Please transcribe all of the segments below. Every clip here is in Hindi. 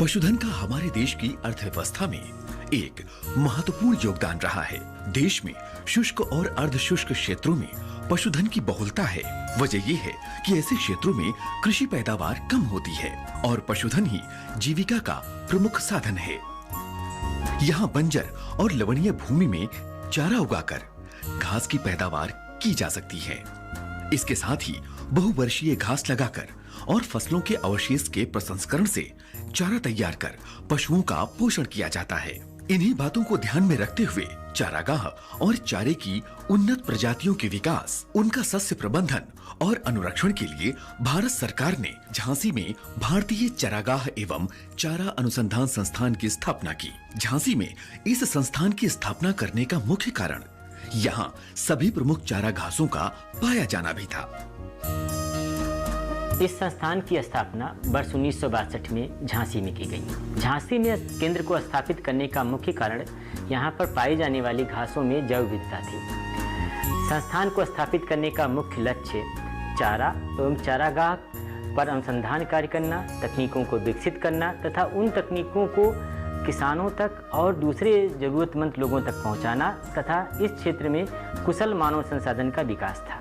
पशुधन का हमारे देश की अर्थव्यवस्था में एक महत्वपूर्ण योगदान रहा है। देश में शुष्क और अर्धशुष्क क्षेत्रों में पशुधन की बहुलता है। वजह यह है कि ऐसे क्षेत्रों में कृषि पैदावार कम होती है और पशुधन ही जीविका का प्रमुख साधन है। यहाँ बंजर और लवणीय भूमि में चारा उगाकर घास की पैदावार की जा सकती है। इसके साथ ही बहुवर्षीय घास लगाकर और फसलों के अवशेष के प्रसंस्करण से चारा तैयार कर पशुओं का पोषण किया जाता है। इन्हीं बातों को ध्यान में रखते हुए चारागाह और चारे की उन्नत प्रजातियों के विकास, उनका सस्य प्रबंधन और अनुरक्षण के लिए भारत सरकार ने झांसी में भारतीय चारागाह एवं चारा अनुसंधान संस्थान की स्थापना की। झांसी में इस संस्थान की स्थापना करने का मुख्य कारण यहाँ सभी प्रमुख चारा घासों का पाया जाना भी था। इस संस्थान की स्थापना वर्ष 1962 में झांसी में की गई। झांसी में केंद्र को स्थापित करने का मुख्य कारण यहाँ पर पाई जाने वाली घासों में जैव विविधता थी। संस्थान को स्थापित करने का मुख्य लक्ष्य चारा एवं चारागाह पर अनुसंधान कार्य करना, तकनीकों को विकसित करना तथा उन तकनीकों को किसानों तक और दूसरे जरूरतमंद लोगों तक पहुंचाना तथा इस क्षेत्र में कुशल मानव संसाधन का विकास था।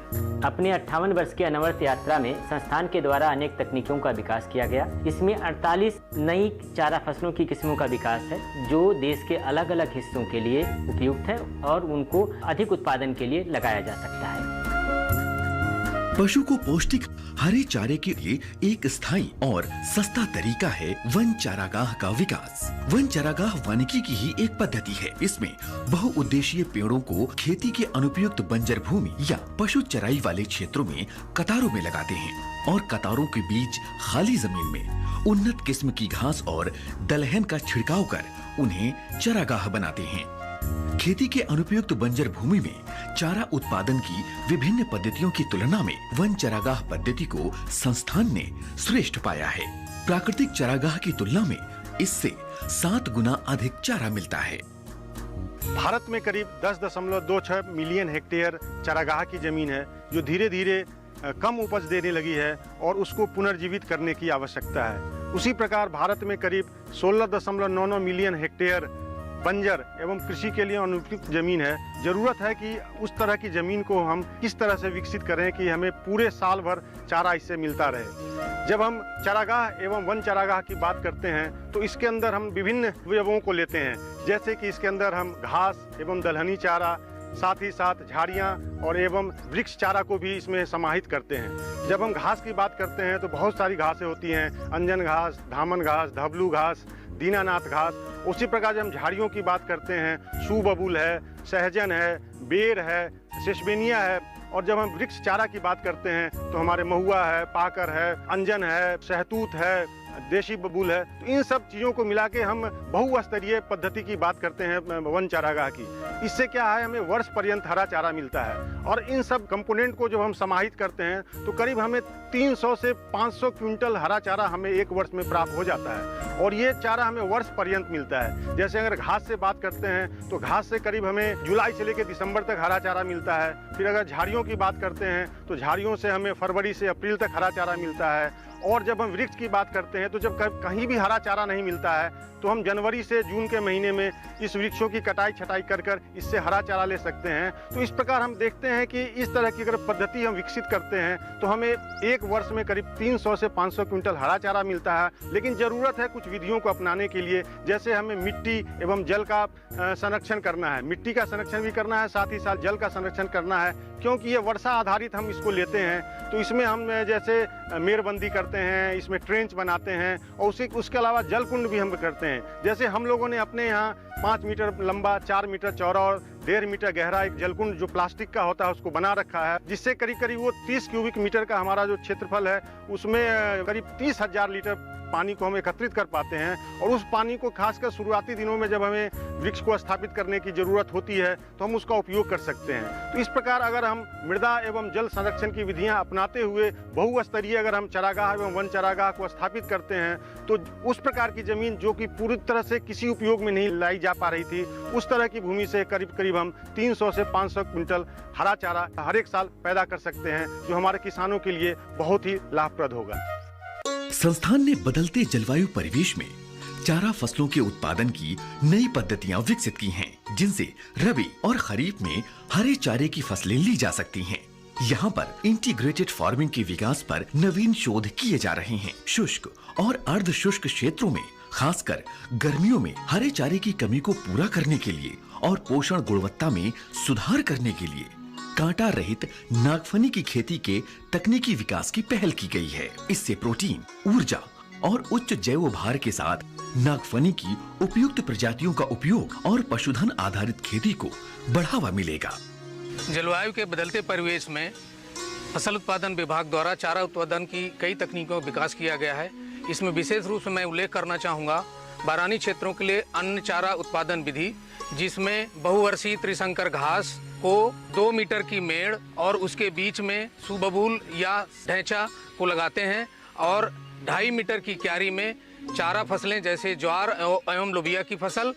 अपने 58 वर्ष की अनवरत यात्रा में संस्थान के द्वारा अनेक तकनीकों का विकास किया गया। इसमें 48 नई चारा फसलों की किस्मों का विकास है जो देश के अलग अलग हिस्सों के लिए उपयुक्त है और उनको अधिक उत्पादन के लिए लगाया जा सकता है। पशु को पौष्टिक हरे चारे के लिए एक स्थायी और सस्ता तरीका है वन चारागाह का विकास। वन चारागाह वानिकी की ही एक पद्धति है। इसमें बहुउद्देशीय पेड़ों को खेती के अनुपयुक्त बंजर भूमि या पशु चराई वाले क्षेत्रों में कतारों में लगाते हैं और कतारों के बीच खाली जमीन में उन्नत किस्म की घास और दलहन का छिड़काव कर उन्हें चारागाह बनाते हैं। खेती के अनुपयुक्त बंजर भूमि में चारा उत्पादन की विभिन्न पद्धतियों की तुलना में वन चारागाह पद्धति को संस्थान ने श्रेष्ठ पाया है। प्राकृतिक चारागाह की तुलना में इससे 7 गुना अधिक चारा मिलता है। भारत में करीब 10.26 मिलियन हेक्टेयर चारागाह की जमीन है जो धीरे धीरे कम उपज देने लगी है और उसको पुनर्जीवित करने की आवश्यकता है। उसी प्रकार भारत में करीब 16.99 मिलियन हेक्टेयर बंजर एवं कृषि के लिए अनुपयुक्त जमीन है। जरूरत है कि उस तरह की जमीन को हम किस तरह से विकसित करें कि हमें पूरे साल भर चारा इससे मिलता रहे। जब हम चारागाह एवं वन चारागाह की बात करते हैं तो इसके अंदर हम विभिन्न अवयवों को लेते हैं, जैसे कि इसके अंदर हम घास एवं दलहनी चारा, साथ ही साथ झाड़ियाँ और एवं वृक्ष चारा को भी इसमें समाहित करते हैं। जब हम घास की बात करते हैं तो बहुत सारी घासें होती हैं, अंजन घास, धामन घास, धबलू घास, दीनानाथ घास। उसी प्रकार जब हम झाड़ियों की बात करते हैं, शू बबूल है, सहजन है, बेर है, सेसबेनिया है। और जब हम वृक्ष चारा की बात करते हैं तो हमारे महुआ है, पाकर है, अंजन है, सहतूत है, देशी बबूल है। तो इन सब चीज़ों को मिला के हम बहुस्तरीय पद्धति की बात करते हैं वन चारागाह की। इससे क्या है, हमें वर्ष पर्यंत हरा चारा मिलता है और इन सब कंपोनेंट को जब हम समाहित करते हैं तो करीब हमें 300 से 500 क्विंटल हरा चारा हमें एक वर्ष में प्राप्त हो जाता है और ये चारा हमें वर्ष पर्यंत मिलता है। जैसे अगर घास से बात करते हैं तो घास से करीब हमें जुलाई से लेकर दिसंबर तक हरा चारा मिलता है। फिर अगर झाड़ियों की बात करते हैं तो झाड़ियों से हमें फरवरी से अप्रैल तक हरा चारा मिलता है। और जब हम वृक्ष की बात करते हैं तो जब कहीं भी हरा चारा नहीं मिलता है तो हम जनवरी से जून के महीने में इस वृक्षों की कटाई छटाई कर इससे हरा चारा ले सकते हैं। तो इस प्रकार हम देखते हैं कि इस तरह की अगर पद्धति हम विकसित करते हैं तो हमें एक वर्ष में करीब 300 से 500 क्विंटल हरा चारा मिलता है। लेकिन ज़रूरत है कुछ विधियों को अपनाने के लिए, जैसे हमें मिट्टी एवं जल का संरक्षण करना है। मिट्टी का संरक्षण भी करना है, साथ ही साथ जल का संरक्षण करना है, क्योंकि ये वर्षा आधारित हम इसको लेते हैं। तो इसमें हम जैसे मेड़बंदी करते हैं, इसमें ट्रेंच बनाते हैं और उसके अलावा जल कुंड भी हम करते हैं। जैसे हम लोगों ने अपने यहाँ 5 मीटर लंबा, 4 मीटर चौड़ा और 1.5 मीटर गहरा एक जलकुंड जो प्लास्टिक का होता है उसको बना रखा है, जिससे करीब करीब वो 30 क्यूबिक मीटर का हमारा जो क्षेत्रफल है उसमें करीब 30,000 लीटर पानी को हम एकत्रित कर पाते हैं। और उस पानी को खासकर शुरुआती दिनों में जब हमें वृक्ष को स्थापित करने की जरूरत होती है तो हम उसका उपयोग कर सकते हैं। तो इस प्रकार अगर हम मृदा एवं जल संरक्षण की विधियां अपनाते हुए बहुस्तरीय अगर हम चारागाह एवं वन चारागाह को स्थापित करते हैं तो उस प्रकार की जमीन जो कि पूरी तरह से किसी उपयोग में नहीं लाई जा पा रही थी, उस तरह की भूमि से करीब करीब हम 300 से 500 क्विंटल हरा चारा हर एक साल पैदा कर सकते हैं, जो हमारे किसानों के लिए बहुत ही लाभप्रद होगा। संस्थान ने बदलते जलवायु परिवेश में चारा फसलों के उत्पादन की नई पद्धतियां विकसित की हैं, जिनसे रबी और खरीफ में हरे चारे की फसलें ली जा सकती हैं। यहाँ पर इंटीग्रेटेड फार्मिंग के विकास पर नवीन शोध किए जा रहे हैं। शुष्क और अर्ध शुष्क क्षेत्रों में, खासकर गर्मियों में हरे चारे की कमी को पूरा करने के लिए और पोषण गुणवत्ता में सुधार करने के लिए कांटा रहित नागफनी की खेती के तकनीकी विकास की पहल की गई है। इससे प्रोटीन, ऊर्जा और उच्च जैव भार के साथ नागफनी की उपयुक्त प्रजातियों का उपयोग और पशुधन आधारित खेती को बढ़ावा मिलेगा। जलवायु के बदलते परिवेश में फसल उत्पादन विभाग द्वारा चारा उत्पादन की कई तकनीकों का विकास किया गया है। इसमें विशेष रूप से मैं उल्लेख करना चाहूँगा बारानी क्षेत्रों के लिए अन्न चारा उत्पादन विधि, जिसमें बहुवर्षीय त्रिशंकर घास को 2 मीटर की मेड़ और उसके बीच में सुबबूल या ढैंचा को लगाते हैं और 2.5 मीटर की क्यारी में चारा फसलें जैसे ज्वार एवं लोबिया की फसल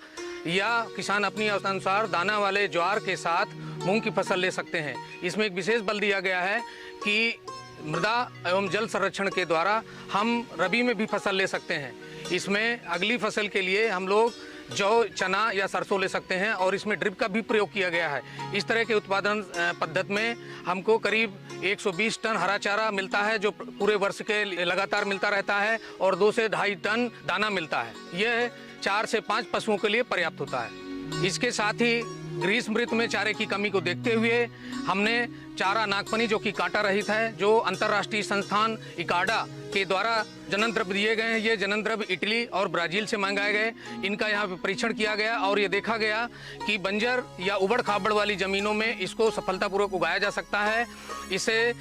या किसान अपनी अनुसार दाना वाले ज्वार के साथ मूंग की फसल ले सकते हैं। इसमें एक विशेष बल दिया गया है कि मृदा एवं जल संरक्षण के द्वारा हम रबी में भी फसल ले सकते हैं। इसमें अगली फसल के लिए हम लोग जौ, चना या सरसों ले सकते हैं और इसमें ड्रिप का भी प्रयोग किया गया है। इस तरह के उत्पादन पद्धति में हमको करीब 120 टन हरा चारा मिलता है, जो पूरे वर्ष के लगातार मिलता रहता है और 2 से 2.5 टन दाना मिलता है। यह 4 से 5 पशुओं के लिए पर्याप्त होता है। इसके साथ ही ग्रीष्म ऋतु में चारे की कमी को देखते हुए हमने चारा नागफनी, जो कि कांटा रहित है, जो अंतर्राष्ट्रीय संस्थान इकाडा के द्वारा जनन द्रव्य दिए गए हैं। ये जनन द्रव्य इटली और ब्राजील से मंगाए गए। इनका यहाँ पे परीक्षण किया गया और ये देखा गया कि बंजर या उबड़ खाबड़ वाली ज़मीनों में इसको सफलतापूर्वक उगाया जा सकता है। इसे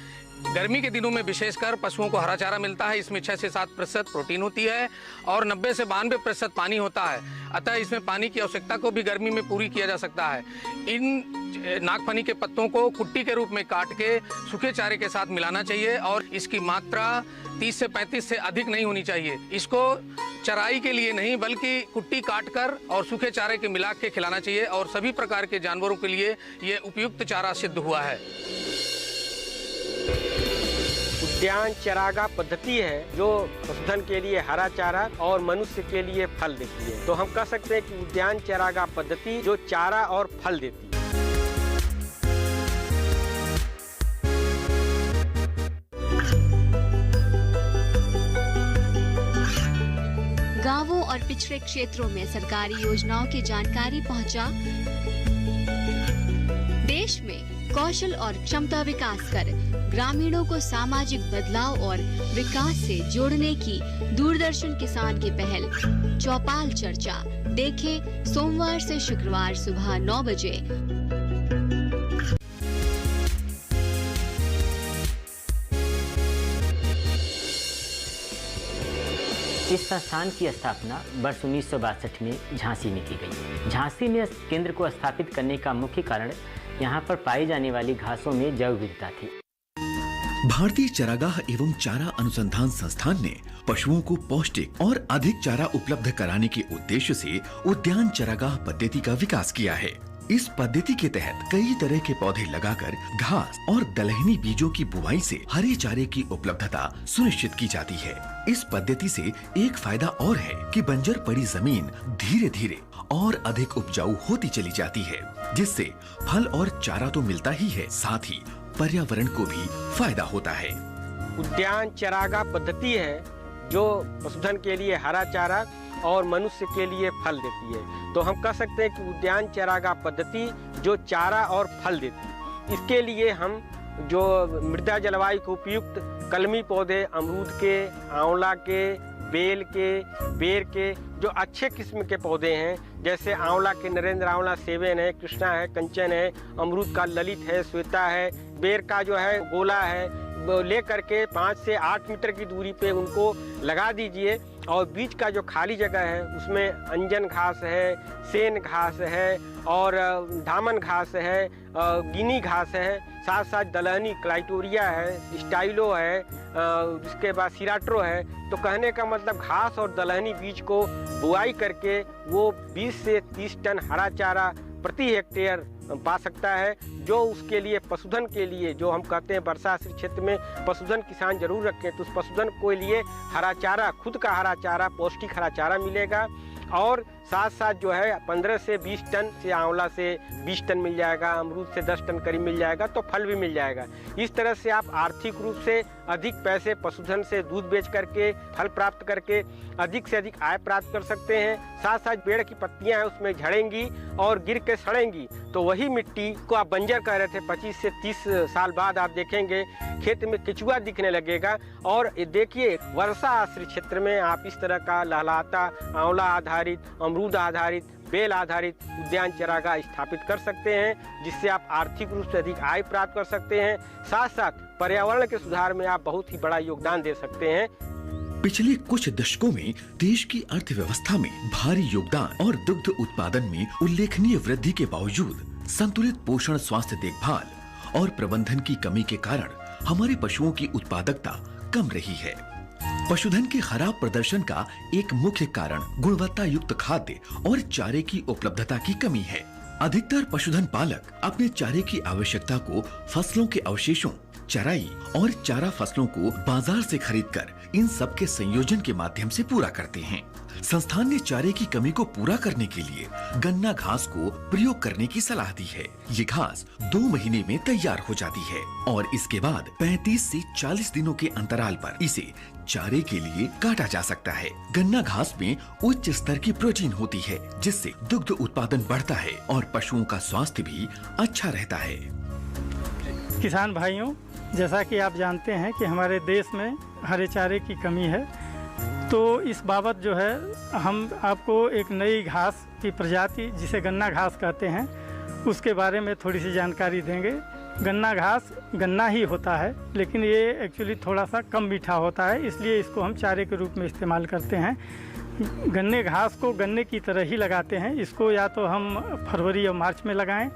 गर्मी के दिनों में विशेषकर पशुओं को हरा चारा मिलता है। इसमें 6 से 7% प्रोटीन होती है और 90 से 92% पानी होता है। अतः इसमें पानी की आवश्यकता को भी गर्मी में पूरी किया जा सकता है। इन नागफनी के पत्तों को कुट्टी के रूप में काट के सूखे चारे के साथ मिलाना चाहिए और इसकी मात्रा 30 से 35 से अधिक नहीं होनी चाहिए। इसको चराई के लिए नहीं बल्कि कुट्टी काट कर और सूखे चारे के मिला के खिलाना चाहिए और सभी प्रकार के जानवरों के लिए ये उपयुक्त चारा सिद्ध हुआ है। उद्यान चरागाह पद्धति है जो पशुधन के लिए हरा चारा और मनुष्य के लिए फल देती है। तो हम कह सकते हैं कि उद्यान चरागाह पद्धति जो चारा और फल देती है। गांवों और पिछड़े क्षेत्रों में सरकारी योजनाओं की जानकारी पहुंचा। देश में कौशल और क्षमता विकास कर ग्रामीणों को सामाजिक बदलाव और विकास से जोड़ने की दूरदर्शन किसान की पहल चौपाल चर्चा देखें सोमवार से शुक्रवार सुबह 9 बजे। इस संस्थान की स्थापना वर्ष 1962 में झांसी में की गई। झांसी में इस केंद्र को स्थापित करने का मुख्य कारण यहाँ पर पाई जाने वाली घासों में जैव विविधता थी। भारतीय चरागाह एवं चारा अनुसंधान संस्थान ने पशुओं को पौष्टिक और अधिक चारा उपलब्ध कराने के उद्देश्य से उद्यान चरागाह पद्धति का विकास किया है। इस पद्धति के तहत कई तरह के पौधे लगाकर घास और दलहनी बीजों की बुवाई से हरे चारे की उपलब्धता सुनिश्चित की जाती है। इस पद्धति से एक फायदा और है कि बंजर पड़ी जमीन धीरे धीरे और अधिक उपजाऊ होती चली जाती है, जिससे फल और चारा तो मिलता ही है, साथ ही पर्यावरण को भी फायदा होता है। उद्यान चरागाह पद्धति है जो पशुधन के लिए हरा चारा और मनुष्य के लिए फल देती है। तो हम कह सकते हैं कि उद्यान चरागाह पद्धति जो चारा और फल देती है। इसके लिए हम जो मृदा जलवायु को उपयुक्त कलमी पौधे अमरूद के, आंवला के, बेल के, बेर के जो अच्छे किस्म के पौधे हैं, जैसे आंवला के नरेंद्र आंवला 7 है, कृष्णा है, कंचन है, अमरूद का ललित है, श्वेता है, बेर का जो है गोला है, ले करके 5 से 8 मीटर की दूरी पे उनको लगा दीजिए और बीच का जो खाली जगह है उसमें अंजन घास है, सेन घास है और धामन घास है, गिनी घास है, साथ साथ दलहनी क्लाइटोरिया है, स्टाइलो है, इसके बाद सिराट्रो है। तो कहने का मतलब घास और दलहनी बीज को बुआई करके वो 20 से 30 टन हरा चारा प्रति हेक्टेयर पा सकता है, जो उसके लिए पशुधन के लिए, जो हम कहते हैं वर्षा आश्रित क्षेत्र में पशुधन किसान जरूर रखें, तो उस पशुधन के लिए हरा चारा, खुद का हरा चारा, पौष्टिक हरा चारा मिलेगा। और साथ साथ जो है 15 से 20 टन से आंवला से 20 टन मिल जाएगा, अमरूद से 10 टन करीब मिल जाएगा, तो फल भी मिल जाएगा। इस तरह से आप आर्थिक रूप से अधिक पैसे पशुधन से दूध बेच करके, फल प्राप्त करके अधिक से अधिक आय प्राप्त कर सकते हैं। साथ साथ पेड़ की पत्तियां हैं उसमें झड़ेंगी और गिर के सड़ेंगी, तो वही मिट्टी को आप बंजर कह रहे थे, 25 से 30 साल बाद आप देखेंगे खेत में केचुआ दिखने लगेगा। और देखिए वर्षा आश्रित क्षेत्र में आप इस तरह का लहलहाता आंवला आधारित, अमरूद आधारित, बेल आधारित उद्यान चारागाह स्थापित कर सकते हैं, जिससे आप आर्थिक रूप से अधिक आय प्राप्त कर सकते हैं। साथ साथ पर्यावरण के सुधार में आप बहुत ही बड़ा योगदान दे सकते हैं। पिछले कुछ दशकों में देश की अर्थव्यवस्था में भारी योगदान और दुग्ध उत्पादन में उल्लेखनीय वृद्धि के बावजूद संतुलित पोषण, स्वास्थ्य देखभाल और प्रबंधन की कमी के कारण हमारे पशुओं की उत्पादकता कम रही है। पशुधन के खराब प्रदर्शन का एक मुख्य कारण गुणवत्ता युक्त खाद्य और चारे की उपलब्धता की कमी है। अधिकतर पशुधन पालक अपने चारे की आवश्यकता को फसलों के अवशेषों, चराई और चारा फसलों को बाजार से खरीदकर इन सब के संयोजन के माध्यम से पूरा करते हैं। संस्थान ने चारे की कमी को पूरा करने के लिए गन्ना घास को प्रयोग करने की सलाह दी है। ये घास 2 महीने में तैयार हो जाती है और इसके बाद 35 से 40 दिनों के अंतराल पर इसे चारे के लिए काटा जा सकता है। गन्ना घास में उच्च स्तर की प्रोटीन होती है, जिससे दुग्ध उत्पादन बढ़ता है और पशुओं का स्वास्थ्य भी अच्छा रहता है। किसान भाइयों, जैसा कि आप जानते हैं कि हमारे देश में हरे चारे की कमी है, तो इस बाबत जो है हम आपको एक नई घास की प्रजाति जिसे गन्ना घास कहते हैं उसके बारे में थोड़ी सी जानकारी देंगे। गन्ना घास गन्ना ही होता है, लेकिन ये एक्चुअली थोड़ा सा कम मीठा होता है, इसलिए इसको हम चारे के रूप में इस्तेमाल करते हैं। गन्ने घास को गन्ने की तरह ही लगाते हैं। इसको या तो हम फरवरी और मार्च में लगाएं,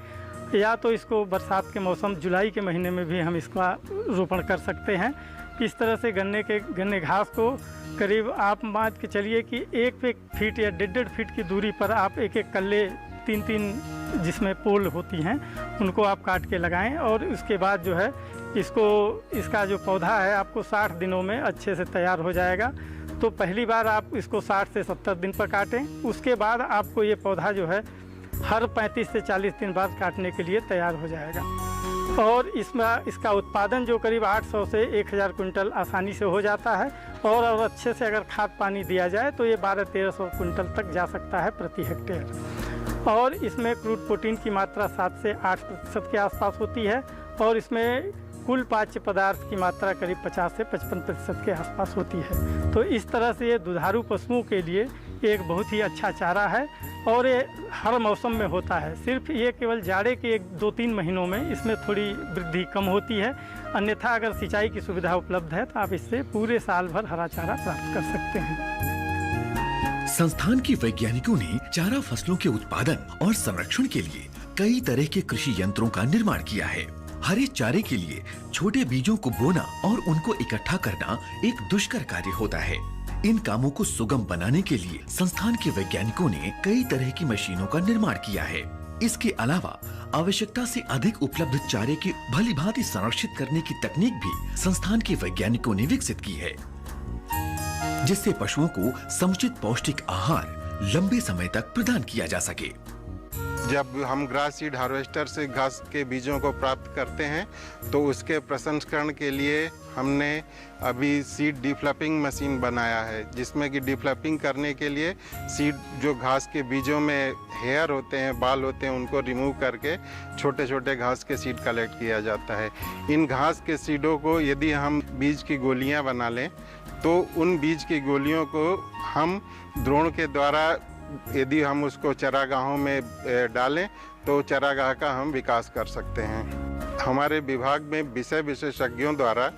या तो इसको बरसात के मौसम जुलाई के महीने में भी हम इसका रोपण कर सकते हैं। इस तरह से गन्ने घास को करीब आप मान के चलिए कि 1 फीट या 1.5 फीट की दूरी पर आप एक कल्ले 3 जिसमें पोल होती हैं उनको आप काट के लगाएं, और उसके बाद जो है इसका जो पौधा है आपको 60 दिनों में अच्छे से तैयार हो जाएगा। तो पहली बार आप इसको 60 से 70 दिन पर काटें, उसके बाद आपको ये पौधा जो है हर 35 से 40 दिन बाद काटने के लिए तैयार हो जाएगा। और इसका उत्पादन जो करीब 800 से 1000 कुंटल आसानी से हो जाता है, और अच्छे से अगर खाद पानी दिया जाए तो ये 1200-1300 कुंटल तक जा सकता है प्रति हेक्टेयर। और इसमें क्रूड प्रोटीन की मात्रा 7 से 8% के आसपास होती है, और इसमें कुल पाच्य पदार्थ की मात्रा करीब 50 से 55% के आसपास होती है। तो इस तरह से ये दुधारू पशुओं के लिए एक बहुत ही अच्छा चारा है, और ये हर मौसम में होता है। सिर्फ ये केवल जाड़े के 1-2-3 महीनों में इसमें थोड़ी वृद्धि कम होती है, अन्यथा अगर सिंचाई की सुविधा उपलब्ध है तो आप इससे पूरे साल भर हरा चारा प्राप्त कर सकते हैं। संस्थान के वैज्ञानिकों ने चारा फसलों के उत्पादन और संरक्षण के लिए कई तरह के कृषि यंत्रों का निर्माण किया है। हरे चारे के लिए छोटे बीजों को बोना और उनको इकट्ठा करना एक दुष्कर कार्य होता है। इन कामों को सुगम बनाने के लिए संस्थान के वैज्ञानिकों ने कई तरह की मशीनों का निर्माण किया है। इसके अलावा आवश्यकता से अधिक उपलब्ध चारे की भली भांति संरक्षित करने की तकनीक भी संस्थान के वैज्ञानिकों ने विकसित की है, जिससे पशुओं को समुचित पौष्टिक आहार लंबे समय तक प्रदान किया जा सके। जब हम ग्रास सीड हार्वेस्टर से घास के बीजों को प्राप्त करते हैं तो उसके प्रसंस्करण के लिए हमने अभी सीड डिफ्लपिंग मशीन बनाया है, जिसमें कि डिफ्लपिंग करने के लिए सीड जो घास के बीजों में हेयर होते हैं, बाल होते हैं, उनको रिमूव करके छोटे छोटे घास के सीड कलेक्ट किया जाता है। इन घास के सीडों को यदि हम बीज की गोलियां बना लें तो उन बीज की गोलियों को हम द्रोण के द्वारा यदि हम उसको चारागाहों में डालें तो चारागाह का हम विकास कर सकते हैं। हमारे विभाग में विषय विशेषज्ञों द्वारा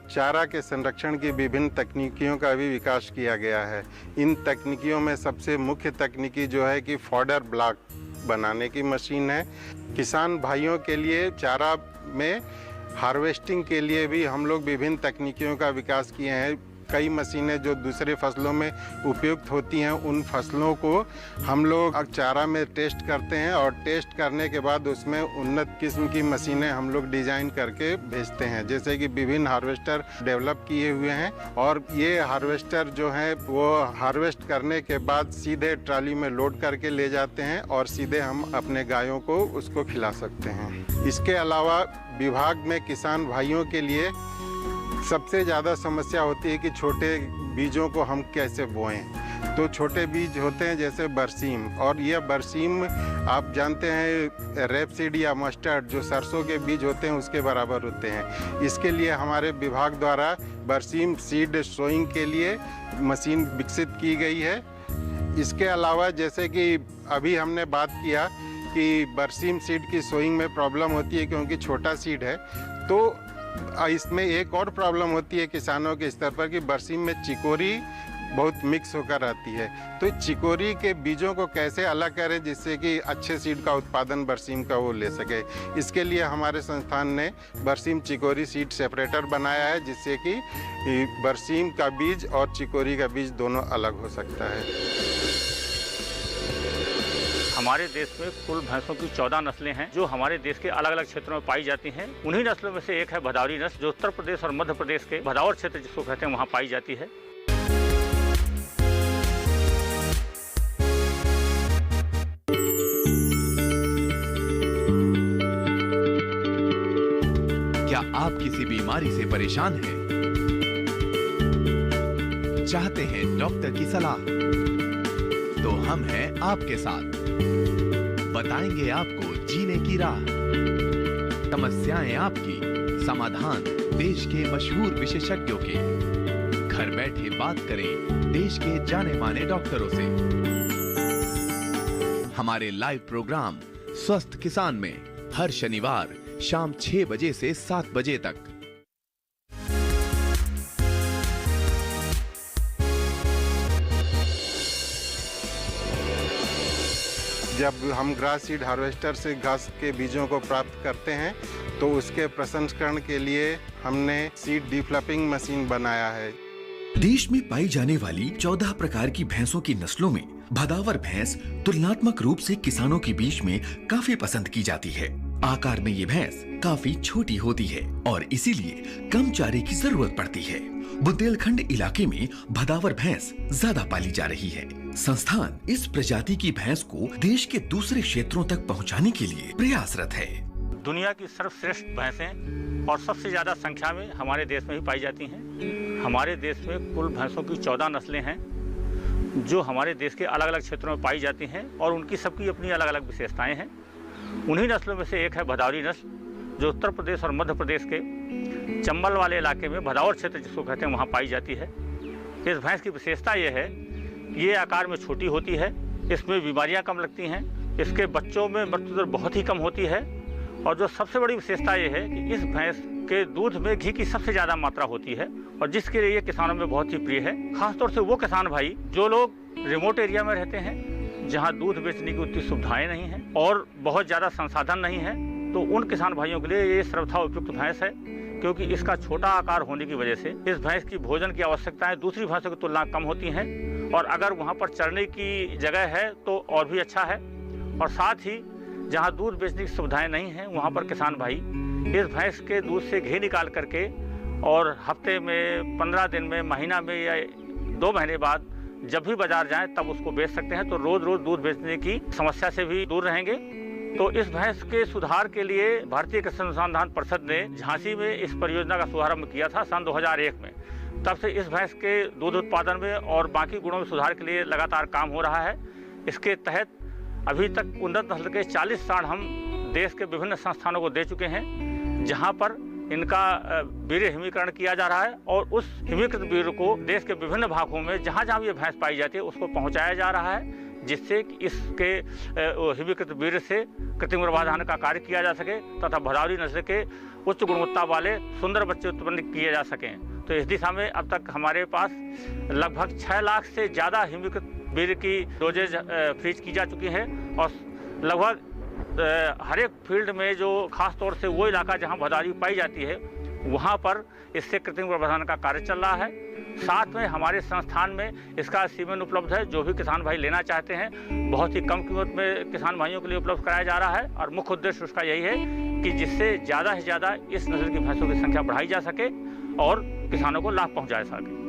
चारा के संरक्षण की विभिन्न तकनीकियों का भी विकास किया गया है। इन तकनीकियों में सबसे मुख्य तकनीकी जो है कि फॉडर ब्लॉक बनाने की मशीन है। किसान भाइयों के लिए चारा में हार्वेस्टिंग के लिए भी हम लोग विभिन्न तकनीकियों का विकास किए हैं। कई मशीनें जो दूसरे फसलों में उपयुक्त होती हैं, उन फसलों को हम लोग चारा में टेस्ट करते हैं और टेस्ट करने के बाद उसमें उन्नत किस्म की मशीनें हम लोग डिज़ाइन करके भेजते हैं। जैसे कि विभिन्न हार्वेस्टर डेवलप किए हुए हैं और ये हार्वेस्टर जो हैं वो हार्वेस्ट करने के बाद सीधे ट्राली में लोड करके ले जाते हैं और सीधे हम अपने गायों को उसको खिला सकते हैं। इसके अलावा विभाग में किसान भाइयों के लिए सबसे ज़्यादा समस्या होती है कि छोटे बीजों को हम कैसे बोएं। तो छोटे बीज होते हैं जैसे बरसीम, और यह बरसीम आप जानते हैं रेपसीड या मस्टर्ड जो सरसों के बीज होते हैं उसके बराबर होते हैं। इसके लिए हमारे विभाग द्वारा बरसीम सीड सोइंग के लिए मशीन विकसित की गई है। इसके अलावा जैसे कि अभी हमने बात किया कि बरसीम सीड की सोइंग में प्रॉब्लम होती है क्योंकि छोटा सीड है, तो इसमें एक और प्रॉब्लम होती है किसानों के स्तर पर कि बरसीम में चिकोरी बहुत मिक्स होकर आती है। तो चिकोरी के बीजों को कैसे अलग करें जिससे कि अच्छे सीड का उत्पादन बरसीम का वो ले सके। इसके लिए हमारे संस्थान ने बरसीम चिकोरी सीड सेपरेटर बनाया है जिससे कि बरसीम का बीज और चिकोरी का बीज दोनों अलग हो सकता है। हमारे देश में कुल भैंसों की 14 नस्लें हैं जो हमारे देश के अलग अलग क्षेत्रों में पाई जाती हैं। उन्हीं नस्लों में से एक है भदावरी नस्ल जो उत्तर प्रदेश और मध्य प्रदेश के भदावर क्षेत्र जिसको कहते हैं वहाँ पाई जाती है। क्या आप किसी बीमारी से परेशान हैं? चाहते हैं डॉक्टर की सलाह? तो हम हैं आपके साथ, बताएंगे आपको जीने की राह। समस्याएं आपकी, समाधान देश के मशहूर विशेषज्ञों के। घर बैठे बात करें देश के जाने माने डॉक्टरों से। हमारे लाइव प्रोग्राम स्वस्थ किसान में हर शनिवार शाम 6 बजे से 7 बजे तक। जब हम ग्रास सीड हार्वेस्टर से घास के बीजों को प्राप्त करते हैं तो उसके प्रसंस्करण के लिए हमने सीड डिफ्लपिंग मशीन बनाया है। देश में पाई जाने वाली 14 प्रकार की भैंसों की नस्लों में भदावर भैंस तुलनात्मक रूप से किसानों के बीच में काफी पसंद की जाती है। आकार में ये भैंस काफी छोटी होती है और इसीलिए कम चारे की जरूरत पड़ती है। बुंदेलखंड इलाके में भदावर भैंस ज्यादा पाली जा रही है। संस्थान इस प्रजाति की भैंस को देश के दूसरे क्षेत्रों तक पहुंचाने के लिए प्रयासरत है। दुनिया की सर्वश्रेष्ठ भैंसें और सबसे ज्यादा संख्या में हमारे देश में ही पाई जाती हैं। हमारे देश में कुल भैंसों की 14 नस्लें हैं जो हमारे देश के अलग अलग क्षेत्रों में पाई जाती हैं और उनकी सबकी अपनी अलग अलग विशेषताएं हैं। उन्हीं नस्लों में से एक है भदावरी नस्ल जो उत्तर प्रदेश और मध्य प्रदेश के चंबल वाले इलाके में भदावर क्षेत्र जिसको कहते हैं वहाँ पाई जाती है। इस भैंस की विशेषता ये है कि ये आकार में छोटी होती है, इसमें बीमारियाँ कम लगती हैं, इसके बच्चों में मृत्यु दर बहुत ही कम होती है और जो सबसे बड़ी विशेषता ये है कि इस भैंस के दूध में घी की सबसे ज़्यादा मात्रा होती है और जिसके लिए ये किसानों में बहुत ही प्रिय है। खासतौर से वो किसान भाई जो लोग रिमोट एरिया में रहते हैं जहाँ दूध बेचने की उतनी सुविधाएं नहीं हैं और बहुत ज़्यादा संसाधन नहीं है, तो उन किसान भाइयों के लिए ये सर्वथा उपयुक्त भैंस है क्योंकि इसका छोटा आकार होने की वजह से इस भैंस की भोजन की आवश्यकताएं दूसरी भैंसों की तुलना कम होती हैं और अगर वहाँ पर चरने की जगह है तो और भी अच्छा है। और साथ ही जहाँ दूध बेचने की सुविधाएं नहीं हैं वहाँ पर किसान भाई इस भैंस के दूध से घी निकाल करके और हफ्ते में 15 दिन में महीना में या 2 महीने बाद जब भी बाजार जाएं तब उसको बेच सकते हैं, तो रोज रोज दूध बेचने की समस्या से भी दूर रहेंगे। तो इस भैंस के सुधार के लिए भारतीय कृषि अनुसंधान परिषद ने झांसी में इस परियोजना का शुभारंभ किया था सन 2001 में। तब से इस भैंस के दूध उत्पादन में और बाकी गुणों में सुधार के लिए लगातार काम हो रहा है। इसके तहत अभी तक उन्नत नस्ल के 40 सांड हम देश के विभिन्न संस्थानों को दे चुके हैं जहाँ पर इनका वीर्य हिमीकरण किया जा रहा है और उस हिमीकृत वीर्य को देश के विभिन्न भागों में जहाँ जहाँ ये भैंस पाई जाती है उसको पहुँचाया जा रहा है जिससे कि इसके हिमीकृत वीर्य से कृत्रिम गर्भाधान का कार्य किया जा सके तथा भदावरी नस्ल के उच्च गुणवत्ता वाले सुंदर बच्चे उत्पन्न किए जा सकें। तो इस दिशा में अब तक हमारे पास लगभग 6 लाख से ज़्यादा हिमीकृत वीर्य की डोजेज फ्रीज की जा चुकी है और लगभग हर एक फील्ड में जो खास तौर से वो इलाका जहां भदावरी पाई जाती है वहां पर इससे कृत्रिम गर्भाधान का कार्य चल रहा है। साथ में हमारे संस्थान में इसका सीमेन उपलब्ध है, जो भी किसान भाई लेना चाहते हैं बहुत ही कम कीमत में किसान भाइयों के लिए उपलब्ध कराया जा रहा है। और मुख्य उद्देश्य उसका यही है कि जिससे ज़्यादा से ज़्यादा इस नस्ल की भैंसों की संख्या बढ़ाई जा सके और किसानों को लाभ पहुँचाया सके।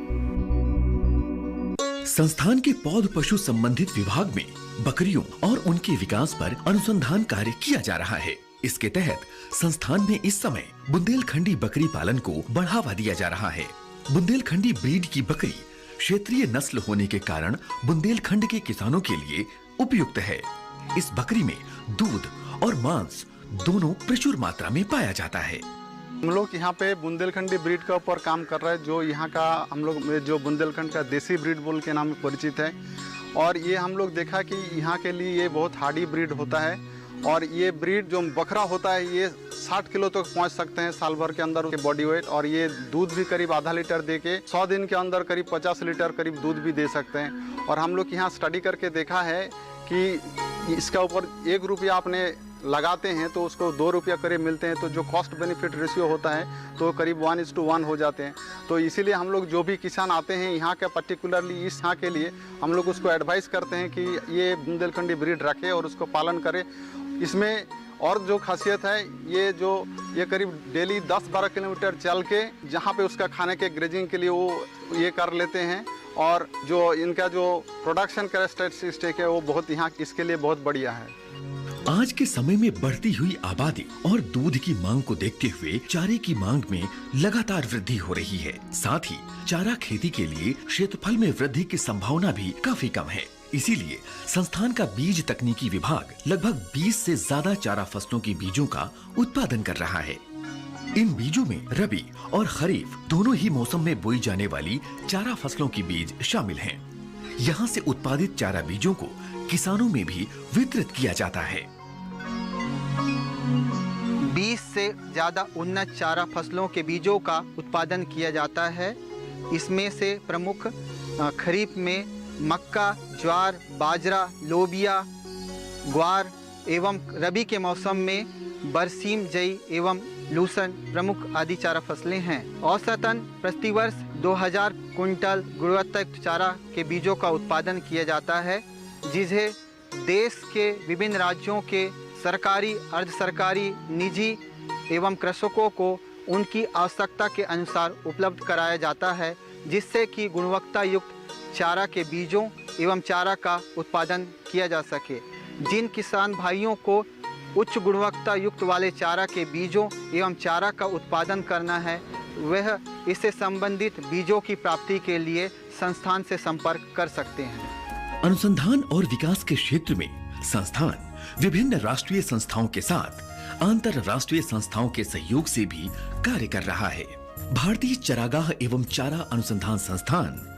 संस्थान के पौध पशु संबंधित विभाग में बकरियों और उनके विकास पर अनुसंधान कार्य किया जा रहा है। इसके तहत संस्थान में इस समय बुंदेलखंडी बकरी पालन को बढ़ावा दिया जा रहा है। बुंदेलखंडी ब्रीड की बकरी क्षेत्रीय नस्ल होने के कारण बुंदेलखंड के किसानों के लिए उपयुक्त है। इस बकरी में दूध और मांस दोनों प्रचुर मात्रा में पाया जाता है। हम लोग यहाँ पे बुंदेलखंडी ब्रीड के ऊपर काम कर रहे हैं, जो यहाँ का हम लोग जो बुंदेलखंड का देसी ब्रीड बोल के नाम में परिचित है। और ये हम लोग देखा कि यहाँ के लिए ये बहुत हार्डी ब्रीड होता है। और ये ब्रीड जो बकरा होता है ये 60 किलो तक पहुँच सकते हैं साल भर के अंदर के बॉडी वेट। और ये दूध भी करीब आधा लीटर दे के 100 दिन के अंदर करीब 50 लीटर करीब दूध भी दे सकते हैं। और हम लोग यहाँ स्टडी करके देखा है कि इसका ऊपर 1 रुपया आपने लगाते हैं तो उसको 2 रुपया करीब मिलते हैं। तो जो कॉस्ट बेनिफिट रेशियो होता है तो करीब 1:1 हो जाते हैं। तो इसीलिए हम लोग जो भी किसान आते हैं यहाँ के पर्टिकुलरली इस यहाँ के लिए हम लोग उसको एडवाइस करते हैं कि ये बुंदेलखंडी ब्रीड रखे और उसको पालन करे। इसमें और जो खासियत है ये करीब डेली 10-12 किलोमीटर चल के जहाँ पे उसका खाने के ग्रेजिंग के लिए वो ये कर लेते हैं। और जो इनका जो प्रोडक्शन कैरेक्टरिस्टिक है वो बहुत यहाँ इसके लिए बहुत बढ़िया है। आज के समय में बढ़ती हुई आबादी और दूध की मांग को देखते हुए चारे की मांग में लगातार वृद्धि हो रही है। साथ ही चारा खेती के लिए क्षेत्रफल में वृद्धि की संभावना भी काफी कम है। इसीलिए संस्थान का बीज तकनीकी विभाग लगभग 20 से ज्यादा चारा फसलों के बीजों का उत्पादन कर रहा है। इन बीजों में रबी और खरीफ दोनों ही मौसम में बोई जाने वाली चारा फसलों के बीज शामिल हैं। यहाँ से उत्पादित चारा बीजों को किसानों में भी वितरित किया जाता है। 20 से ज़्यादा उन्नत चारा फसलों के बीजों का उत्पादन किया जाता है। इसमें से प्रमुख खरीफ में मक्का, ज्वार, बाजरा, लोबिया, ग्वार एवं रबी के मौसम में बरसीम, जई एवं लूसन प्रमुख आदि चारा फसलें हैं। औसतन प्रतिवर्ष 2000 कुंटल गुणवत्तायुक्त चारा के बीजों का उत्पादन किया जाता है, जिसे देश के विभिन्न राज्यों के सरकारी, अर्ध सरकारी, निजी एवं कृषकों को उनकी आवश्यकता के अनुसार उपलब्ध कराया जाता है, जिससे कि गुणवत्ता युक्त चारा के बीजों एवं चारा का उत्पादन किया जा सके। जिन किसान भाइयों को उच्च गुणवत्ता युक्त वाले चारा के बीजों एवं चारा का उत्पादन करना है, वह इससे संबंधित बीजों की प्राप्ति के लिए संस्थान से संपर्क कर सकते हैं। अनुसंधान और विकास के क्षेत्र में संस्थान विभिन्न राष्ट्रीय संस्थाओं के साथ अंतरराष्ट्रीय संस्थाओं के सहयोग से भी कार्य कर रहा है। भारतीय चरागाह एवं चारा अनुसंधान संस्थान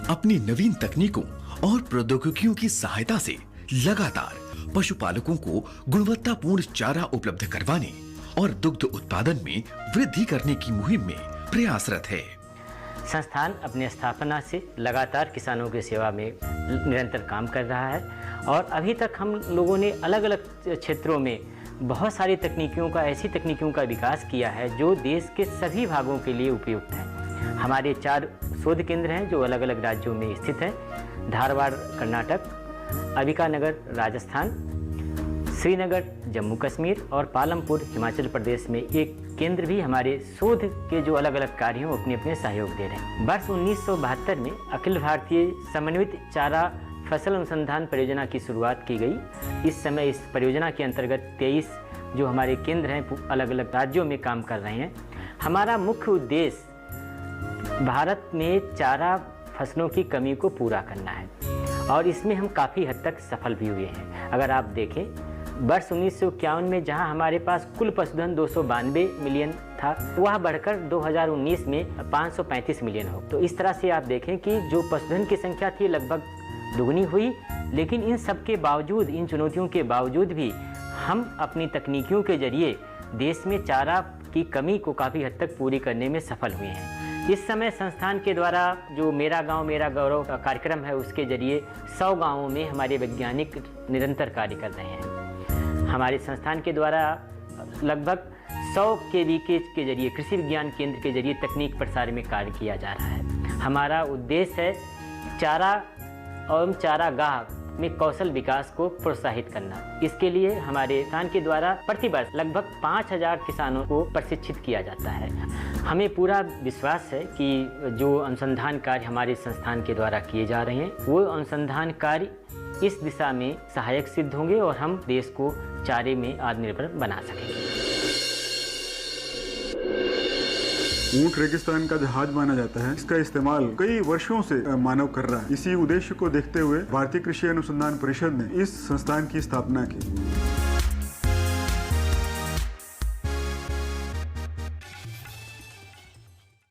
अपनी नवीन तकनीकों और प्रौद्योगिकियों की सहायता से लगातार पशुपालकों को गुणवत्तापूर्ण चारा उपलब्ध करवाने और दुग्ध उत्पादन में वृद्धि करने की मुहिम में प्रयासरत है। संस्थान अपने स्थापना से लगातार किसानों की सेवा में निरंतर काम कर रहा है और अभी तक हम लोगों ने अलग अलग क्षेत्रों में बहुत सारी ऐसी तकनीकों का विकास किया है जो देश के सभी भागों के लिए उपयुक्त है। हमारे 4 शोध केंद्र हैं जो अलग अलग राज्यों में स्थित हैं। धारवाड़ कर्नाटक, अंबिकानगर राजस्थान, श्रीनगर जम्मू कश्मीर और पालमपुर हिमाचल प्रदेश में एक केंद्र भी हमारे शोध के जो अलग अलग कार्य हैं अपने अपने सहयोग दे रहे हैं। वर्ष 1972 में अखिल भारतीय समन्वित चारा फसल अनुसंधान परियोजना की शुरुआत की गई। इस समय इस परियोजना के अंतर्गत 23 जो हमारे केंद्र हैं अलग अलग राज्यों में काम कर रहे हैं। हमारा मुख्य उद्देश्य भारत में चारा फसलों की कमी को पूरा करना है और इसमें हम काफ़ी हद तक सफल भी हुए हैं। अगर आप देखें वर्ष 1951 में जहां हमारे पास कुल पशुधन 292 मिलियन था, वह बढ़कर 2019 में 535 मिलियन हो। तो इस तरह से आप देखें कि जो पशुधन की संख्या थी लगभग दुगनी हुई। लेकिन इन सब के बावजूद, इन चुनौतियों के बावजूद भी हम अपनी तकनीकियों के जरिए देश में चारा की कमी को काफ़ी हद तक पूरी करने में सफल हुए हैं। इस समय संस्थान के द्वारा जो मेरा गांव मेरा गौरव का कार्यक्रम है उसके जरिए 100 गांवों में हमारे वैज्ञानिक निरंतर कार्य कर रहे हैं। हमारे संस्थान के द्वारा लगभग 100 KVK के जरिए कृषि विज्ञान केंद्र के जरिए तकनीक प्रसार में कार्य किया जा रहा है। हमारा उद्देश्य है चारा एवं चारागाह में कौशल विकास को प्रोत्साहित करना। इसके लिए हमारे संस्थान के द्वारा प्रतिवर्ष लगभग 5000 किसानों को प्रशिक्षित किया जाता है। हमें पूरा विश्वास है कि जो अनुसंधान कार्य हमारे संस्थान के द्वारा किए जा रहे हैं वो अनुसंधान कार्य इस दिशा में सहायक सिद्ध होंगे और हम देश को चारे में आत्मनिर्भर बना सकेंगे। ऊंट रेगिस्तान का जहाज माना जाता है। इसका इस्तेमाल कई वर्षों से मानव कर रहा है। इसी उद्देश्य को देखते हुए भारतीय कृषि अनुसंधान परिषद ने इस संस्थान की स्थापना की।